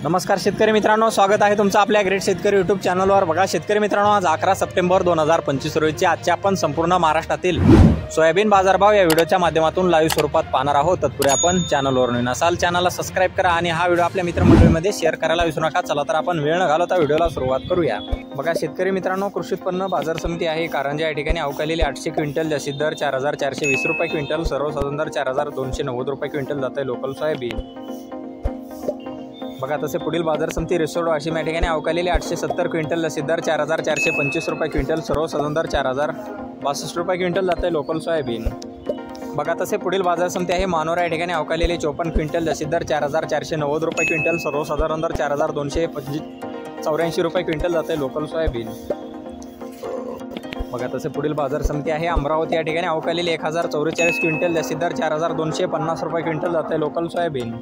नमस्कार शेतकरी मित्रांनो, स्वागत आहे तुमचं आपल्या ग्रेट शेतकरी यूट्यूब चॅनलवर। बघा शेतकरी मित्रांनो, आज 11 सप्टेंबर 2025 रोजी आजच्या आपण संपूर्ण महाराष्ट्रातील सोयाबीन बाजारभाव या व्हिडिओच्या माध्यमातून लाईव्ह स्वरूपात पाहणार आहोत। तत्पूर्वी आपण चॅनलवर नवीन असाल चॅनलला सबस्क्राइब करा आणि हा व्हिडिओ आपल्या मित्रमंडळीमध्ये शेअर करायला विसरू नका। चला तर आपण वेळ न घालवता व्हिडिओला सुरुवात करूया। बघा शेतकरी मित्रांनो, कृषी उत्पन्न बाजार समिती आहे कारंजा या ठिकाणी अवकालेले 800 क्विंटल, जास्तीत दर 4420 रुपये क्विंटल, सर्वसाधारण दर 4290 रुपये क्विंटल जात आहे लोकल सोयाबीन। बघा तसे पुढील बाजार समिती रिसोड वाशिम या ठिकाणी अवकालेले 870 क्विंटल, जास्तीत दर 4425 रुपये क्विंटल, सर्वसाधारण दर 4062 रुपये क्विंटल जात आहे लोकल सोयाबीन। बघा तसे पुढील बाजार समिती आहे मानोरा या ठिकाणी अवकालेले 54 क्विंटल, जास्तीत दर 4490 रुपये क्विंटल, सर्वसाधारण दर 4284 रुपये क्विंटल जात आहे लोकल सोयाबीन। बघा तसे पुढील बाजार समिती आहे अमरावती या ठिकाणी अवकालेले 1044 क्विंटल, जास्तीत दर 4250 रुपये क्विंटल जात आहे लोकल सोयाबीन।